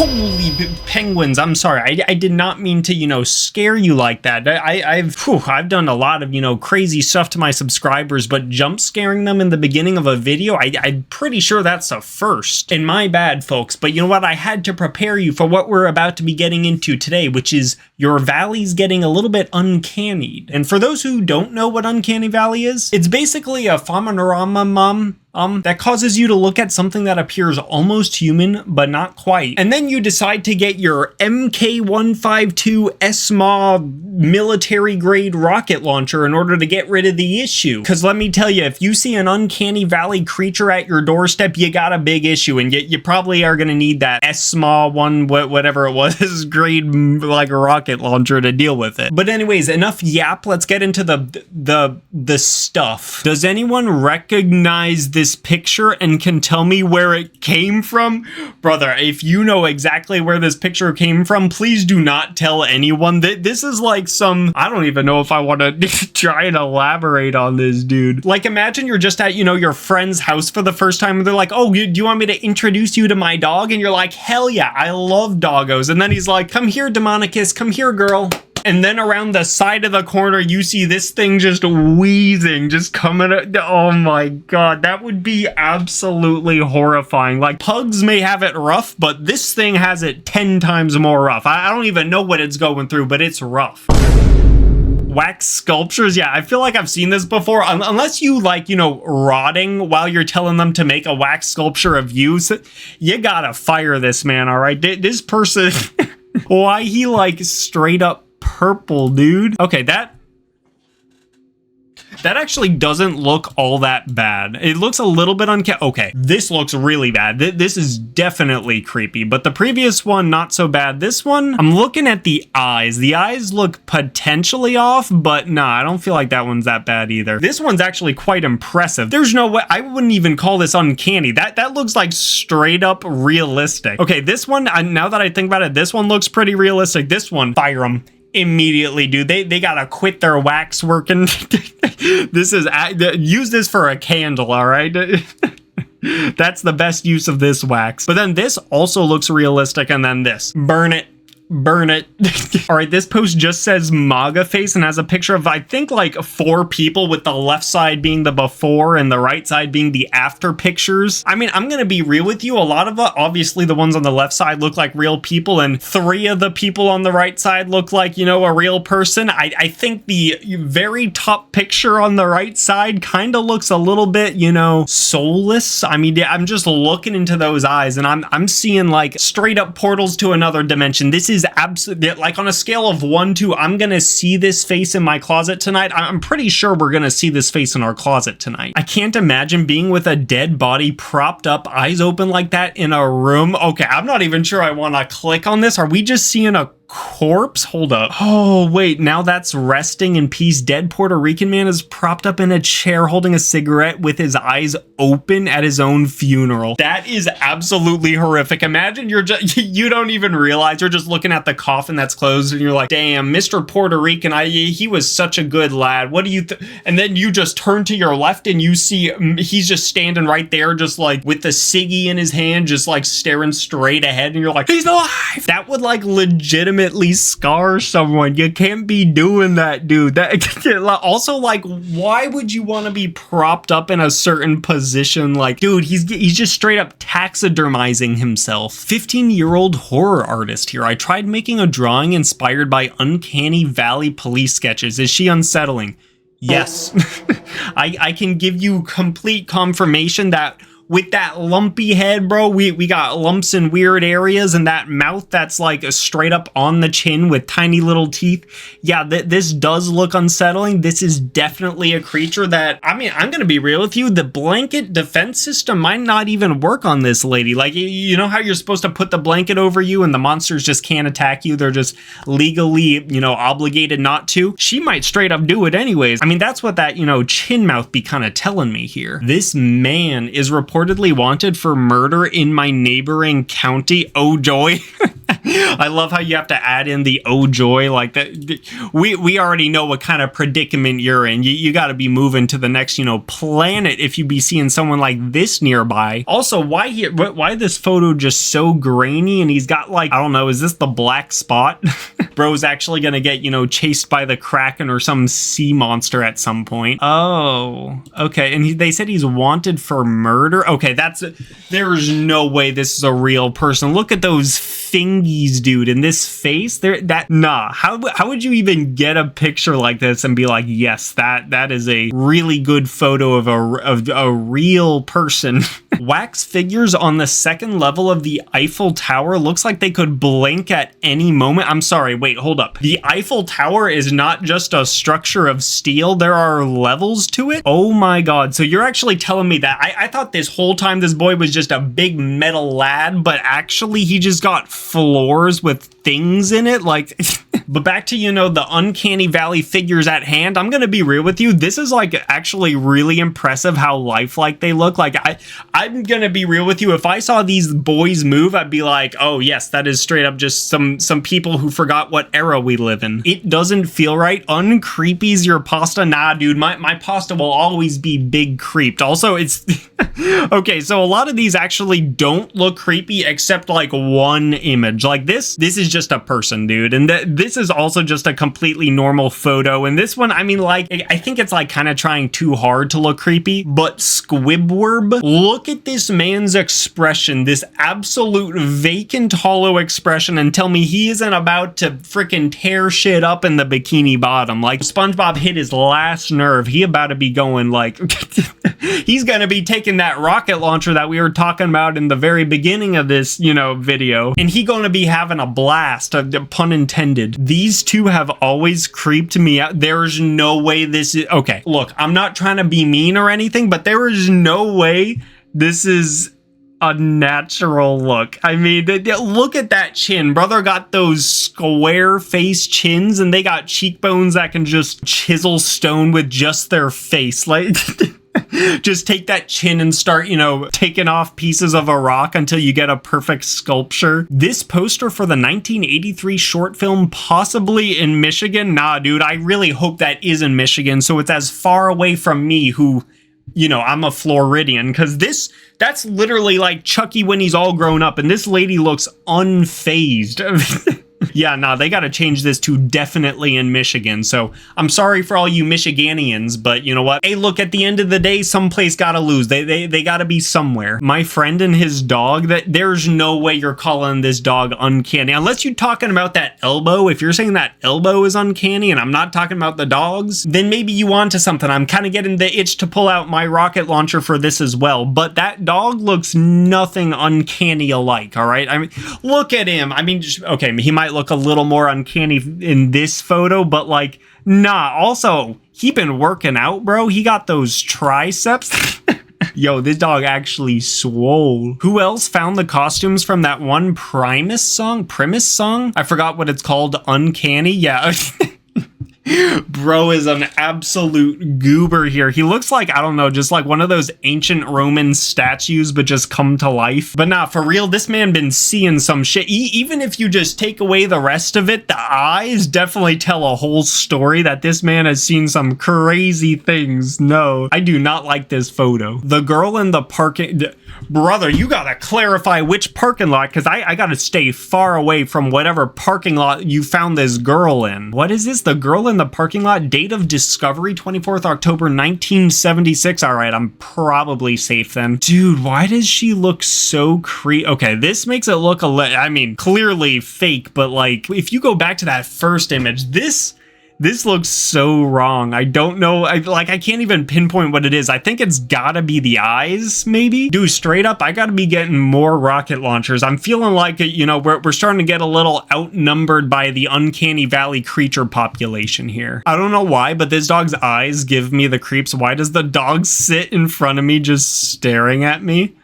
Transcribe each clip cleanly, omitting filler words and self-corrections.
Holy penguins, I'm sorry. I did not mean to, scare you like that. I've done a lot of, crazy stuff to my subscribers, but jump scaring them in the beginning of a video, I'm pretty sure that's a first. And my bad, folks, but you know what? I had to prepare you for what we're about to be getting into today, which is your valley's getting a little bit uncannied. And for those who don't know what Uncanny Valley is, it's basically a phenomenon that causes you to look at something that appears almost human, but not quite. And then you decide to get your MK152 SMAW military grade rocket launcher in order to get rid of the issue. Because let me tell you, if you see an Uncanny Valley creature at your doorstep, you got a big issue, and you probably are going to need that SMAW one, whatever it was, grade like a rocket launcher to deal with it. But anyways, enough yap. Let's get into the stuff. Does anyone recognize this picture and can tell me where it came from? Brother, if you know exactly where this picture came from, please do not tell anyone. This is like some, I don't even know if I want to try and elaborate on this, dude. Like, imagine you're just at, your friend's house for the first time and they're like, oh, do you want me to introduce you to my dog? And you're like, hell yeah, I love doggos. And then he's like, come here, Demonicus, come here, girl. And then around the side of the corner, you see this thing just wheezing, just coming. Oh my God, that would be absolutely horrifying. Like, pugs may have it rough, but this thing has it 10 times more rough. I don't even know what it's going through, but it's rough. Wax sculptures, yeah, I feel like I've seen this before. Unless you like, rotting while you're telling them to make a wax sculpture of you, so you gotta fire this man, all right? This person, why he like straight up purple, dude? Okay, that actually doesn't look all that bad. It looks a little bit okay, this looks really bad. This is definitely creepy, but the previous one, not so bad. This one, I'm looking at the eyes. The eyes look potentially off, but nah, I don't feel like that one's that bad either. This one's actually quite impressive. There's no way, I wouldn't even call this uncanny. That looks like straight up realistic. Okay, this one, now that I think about it, this one looks pretty realistic. This one, fire them immediately, dude. They gotta quit their wax working. This is, use this for a candle, all right? That's the best use of this wax. But then this also looks realistic, and then this, burn it. Burn it. All right, this post just says MAGA face and has a picture of, I think, like 4 people, with the left side being the before and the right side being the after pictures. I mean, I'm gonna be real with you. A lot of obviously the ones on the left side look like real people, and 3 of the people on the right side look like, a real person. I think the very top picture on the right side kind of looks a little bit, soulless. I mean, I'm just looking into those eyes and I'm seeing like straight up portals to another dimension. This is absolutely, like, on a scale of 1 to I'm gonna see this face in my closet tonight. I'm pretty sure we're gonna see this face in our closet tonight. I can't imagine being with a dead body propped up, eyes open like that in a room. Okay, I'm not even sure I want to click on this. Are we just seeing a corpse? Hold up. Oh, wait, now that's resting in peace. Dead Puerto Rican man is propped up in a chair holding a cigarette with his eyes open at his own funeral. That is absolutely horrific. Imagine you don't even realize, you're just looking at the coffin that's closed and you're like, damn, Mr. Puerto Rican, he was such a good lad. What do you and then you just turn to your left and you see he's just standing right there, just like with the ciggy in his hand, just like staring straight ahead, and you're like, he's alive. That would like legitimately scar someone. You can't be doing that, dude. Also, like, why would you want to be propped up in a certain position? Like, dude, he's just straight up taxidermizing himself. 15-year-old horror artist here. I tried making a drawing inspired by Uncanny Valley police sketches. Is she unsettling? Yes. I can give you complete confirmation that with that lumpy head, bro, we got lumps in weird areas, and that mouth that's like straight up on the chin with tiny little teeth. Yeah, this does look unsettling. This is definitely a creature that, I mean, I'm gonna be real with you, the blanket defense system might not even work on this lady. Like, you know how you're supposed to put the blanket over you and the monsters just can't attack you? They're just legally, obligated not to. She might straight up do it anyways. I mean, that's what that, chin mouth be kind of telling me here. This man is reportedly wanted for murder in my neighboring county. Oh joy. I love how you have to add in the oh joy, like that. We already know what kind of predicament you're in. You got to be moving to the next, planet if you be seeing someone like this nearby. Also, why this photo just so grainy and he's got like, I don't know, is this the black spot? Bro's actually gonna get, chased by the Kraken or some sea monster at some point. Oh, okay. And they said he's wanted for murder. Okay, there's no way this is a real person. Look at those fingies, dude, in this face. How would you even get a picture like this and be like, yes, that is a really good photo of a real person. Wax figures on the second level of the Eiffel Tower looks like they could blink at any moment. I'm sorry, wait, hold up. The Eiffel Tower is not just a structure of steel. There are levels to it. Oh my god. So you're actually telling me that I thought this whole time this boy was just a big metal lad, but actually he just got floors with things in it, like. But back to, the Uncanny Valley figures at hand. I'm gonna be real with you. This is like actually really impressive how lifelike they look. Like I'm gonna be real with you. If I saw these boys move, I'd be like, oh yes, that is straight up just some people who forgot what era we live in. It doesn't feel right. Uncreepy's your pasta. Nah, dude, my pasta will always be big creeped. Also, it's okay, so a lot of these actually don't look creepy except like one image. Like this is just a person, dude. And this is also just a completely normal photo. And this one, I mean, like, I think it's like kind of trying too hard to look creepy, but Squidward, look at this man's expression, this absolute vacant, hollow expression, and tell me he isn't about to freaking tear shit up in the Bikini Bottom. Like, Spongebob hit his last nerve. He about to be going like, he's gonna be taking that rocket launcher that we were talking about in the very beginning of this, video, and he gonna be having a blast, pun intended. These two have always creeped me out. There's no way this is... Okay, look, I'm not trying to be mean or anything, but there is no way this is a natural look. I mean, look at that chin. Brother got those square face chins, and they got cheekbones that can just chisel stone with just their face. Like... Just take that chin and start, taking off pieces of a rock until you get a perfect sculpture. This poster for the 1983 short film, possibly in Michigan. Nah, dude, I really hope that is in Michigan, so it's as far away from me who, I'm a Floridian, because that's literally like Chucky when he's all grown up, and this lady looks unfazed. Yeah, nah, they got to change this to definitely in Michigan. So I'm sorry for all you Michiganians, but you know what? Hey, look, at the end of the day, someplace got to lose. They got to be somewhere. My friend and his dog, there's no way you're calling this dog uncanny. Unless you're talking about that elbow. If you're saying that elbow is uncanny and I'm not talking about the dogs, then maybe you want to something. I'm kind of getting the itch to pull out my rocket launcher for this as well. But that dog looks nothing uncanny alike, all right? I mean, look at him. I mean, okay, he might look a little more uncanny in this photo, but like, nah. Also, he been working out, bro. He got those triceps. Yo, this dog actually swole. Who else found the costumes from that one Primus song? I forgot what it's called. Uncanny? Yeah. Bro is an absolute goober here. He looks like, I don't know, just like one of those ancient Roman statues, but just come to life. But nah, for real, this man been seeing some shit. Even if you just take away the rest of it, the eyes definitely tell a whole story that this man has seen some crazy things. No, I do not like this photo. The girl in the parking... Brother, you gotta clarify which parking lot, because I gotta stay far away from whatever parking lot you found this girl in. What is this? The girl in the parking lot? Date of discovery, 24th October 1976. All right, I'm probably safe then. Dude, why does she look so Okay, this makes it look clearly fake, but like, if you go back to that first image, this looks so wrong. I don't know. I can't even pinpoint what it is. I think it's gotta be the eyes, maybe? Dude, straight up, I gotta be getting more rocket launchers. I'm feeling like, we're starting to get a little outnumbered by the Uncanny Valley creature population here. I don't know why, but this dog's eyes give me the creeps. Why does the dog sit in front of me just staring at me?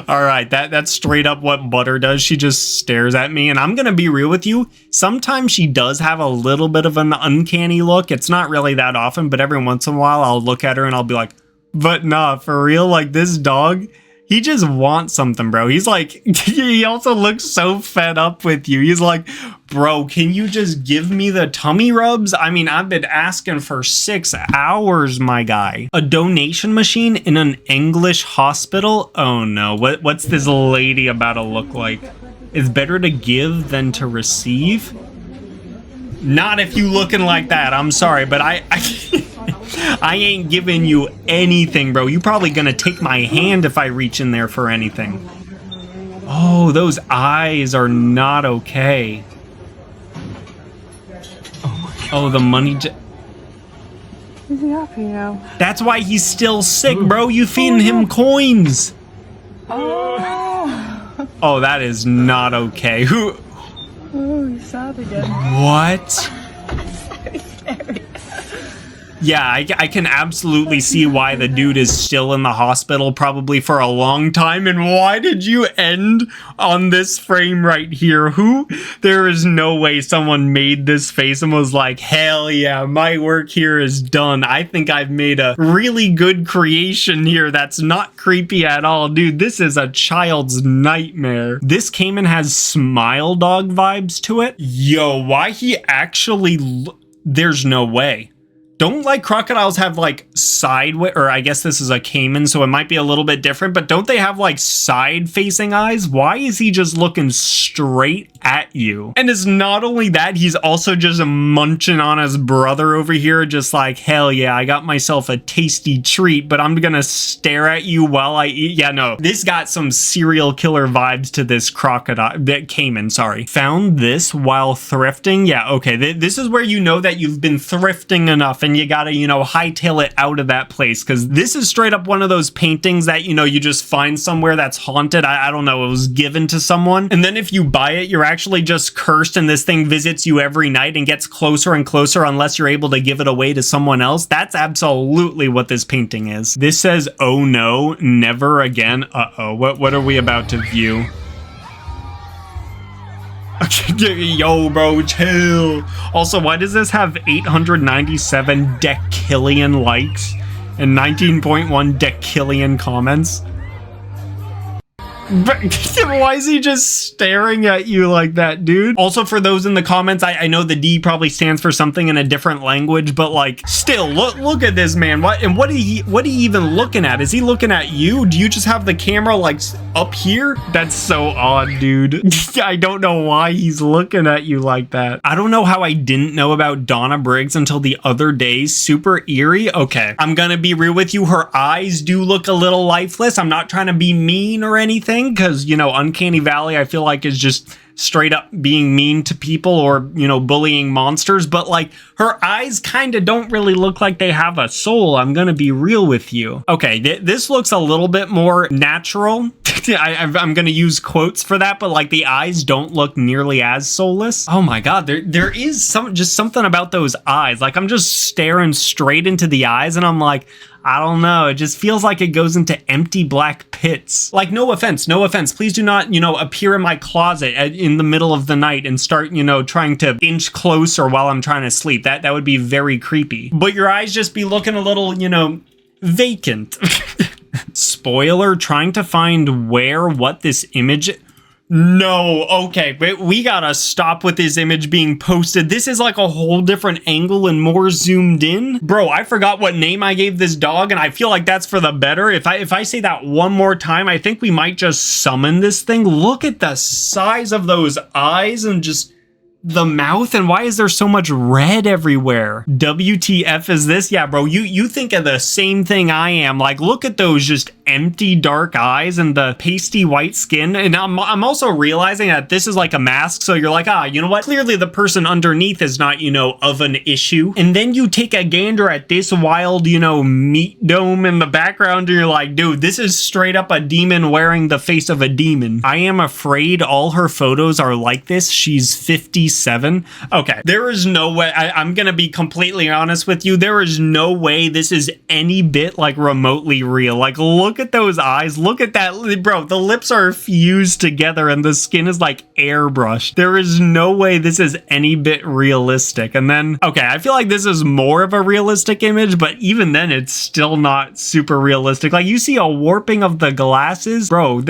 All right, that's straight up what Butter does. She just stares at me, and I'm gonna be real with you. Sometimes she does have a little bit of an uncanny look. It's not really that often, but every once in a while I'll look at her and I'll be like, but nah, for real, like this dog He just wants something, bro. He's like, he also looks so fed up with you. He's like, bro, can you just give me the tummy rubs? I mean, I've been asking for 6 hours, my guy. A donation machine in an English hospital? Oh no, what's this lady about to look like? It's better to give than to receive? Not if you looking like that, I'm sorry, but I ain't giving you anything, bro. You probably gonna take my hand if I reach in there for anything. Oh, those eyes are not okay. Oh, the money. Is he happy now? That's why he's still sick, bro. You feeding him coins. Oh. Oh, that is not okay. Who? Oh, he's sad again. What? So scary. Yeah, I can absolutely see why the dude is still in the hospital probably for a long time. And why did you end on this frame right here? Who? There is no way someone made this face and was like, hell yeah, my work here is done. I think I've made a really good creation here that's not creepy at all. Dude, this is a child's nightmare. This Cayman has Smile Dog vibes to it. Yo, why he actually... There's no way. Don't like crocodiles have like sideways, or I guess this is a caiman, so it might be a little bit different, but don't they have like side facing eyes? Why is he just looking straight at you? And it's not only that, he's also just munching on his brother over here, just like, hell yeah, I got myself a tasty treat, but I'm gonna stare at you while I eat. Yeah, no, this got some serial killer vibes to this crocodile, that caiman, sorry. Found this while thrifting? Yeah, okay, this is where you know that you've been thrifting enough and you gotta, you know, hightail it out of that place, because this is straight up one of those paintings that, you know, you just find somewhere that's haunted. I don't know, it was given to someone, and then if you buy it, you're actually just cursed and this thing visits you every night and gets closer and closer unless you're able to give it away to someone else. That's absolutely what this painting is. This says, oh no, never again. Uh-oh, what are we about to view? Yo, bro, chill. Also, why does this have 897 decillion likes and 19.1 decillion comments? Why is he just staring at you like that, dude? Also, for those in the comments, I know the D probably stands for something in a different language, but like, still, look at this man. What are he even looking at? Is he looking at you? Do you just have the camera like up here? That's so odd, dude. I don't know why he's looking at you like that. I don't know how I didn't know about Donna Briggs until the other day. Super eerie. Okay, I'm gonna be real with you. Her eyes do look a little lifeless. I'm not trying to be mean or anything, because, you know, Uncanny Valley, I feel like, is just straight up being mean to people or, you know, bullying monsters, but like her eyes kind of don't really look like they have a soul. I'm gonna be real with you. Okay, this looks a little bit more natural. I'm gonna use quotes for that, but like the eyes don't look nearly as soulless. Oh my god, there is something about those eyes. Like, I'm just staring straight into the eyes and I'm like, I don't know, it just feels like it goes into empty black pits. Like, no offense, please do not, you know, appear in my closet in the middle of the night and start, you know, trying to inch closer while I'm trying to sleep. That would be very creepy. But your eyes just be looking a little, you know, vacant. Spoiler, trying to find what this image... No, okay, but we gotta stop with this image being posted. This is like a whole different angle and more zoomed in. Bro, I forgot what name I gave this dog, and I feel like that's for the better. If I say that one more time, I think we might just summon this thing. Look at the size of those eyes and just the mouth, and why is there so much red everywhere? WTF is this? Yeah, bro, you think of the same thing I am. Like, look at those just empty dark eyes and the pasty white skin. And I'm also realizing that this is like a mask, so you're like, you know what? Clearly the person underneath is not, you know, of an issue. And then you take a gander at this wild, you know, meat dome in the background, and you're like, dude, this is straight up a demon wearing the face of a demon. I am afraid all her photos are like this. She's 57. Okay, there is no way, I'm gonna be completely honest with you, there is no way this is any bit like remotely real. Like, look look at those eyes. Look at that. Bro, the lips are fused together and the skin is like airbrushed. There is no way this is any bit realistic. And then, okay, I feel like this is more of a realistic image, but even then it's still not super realistic. Like, you see a warping of the glasses. Bro,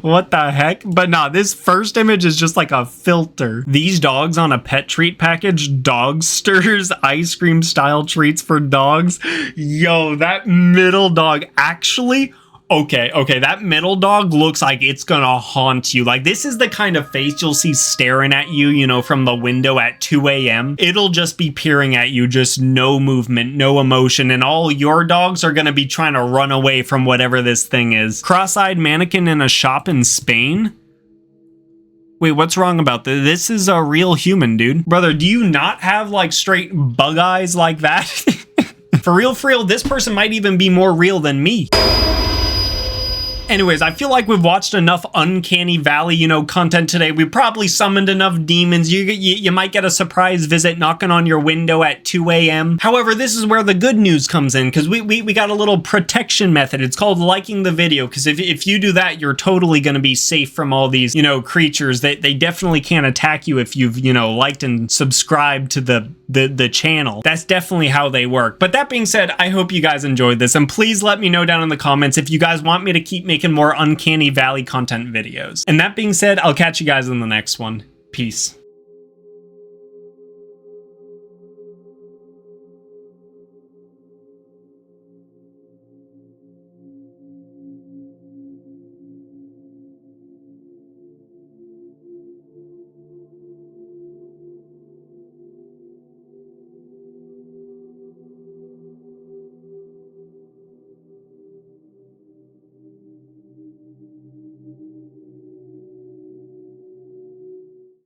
what the heck? But nah, this first image is just like a filter. These dogs on a pet treat package, Dogsters ice cream style treats for dogs. Yo, that middle dog actually... Okay, that middle dog looks like it's gonna haunt you. Like, this is the kind of face you'll see staring at you, you know, from the window at 2 a.m. It'll just be peering at you, just no movement, no emotion, and all your dogs are gonna be trying to run away from whatever this thing is. Cross-eyed mannequin in a shop in Spain? Wait, what's wrong about this? This is a real human, dude. Brother, do you not have, like, straight bug eyes like that? For real, this person might even be more real than me. Anyways, I feel like we've watched enough Uncanny Valley, you know, content today. We probably summoned enough demons. You might get a surprise visit knocking on your window at 2 a.m. However, this is where the good news comes in, because we got a little protection method. It's called liking the video, because if you do that, you're totally going to be safe from all these, you know, creatures. They definitely can't attack you if you've, you know, liked and subscribed to the channel. That's definitely how they work. But that being said, I hope you guys enjoyed this, and please let me know down in the comments if you guys want me to keep making more Uncanny Valley content videos. And that being said, I'll catch you guys in the next one. Peace.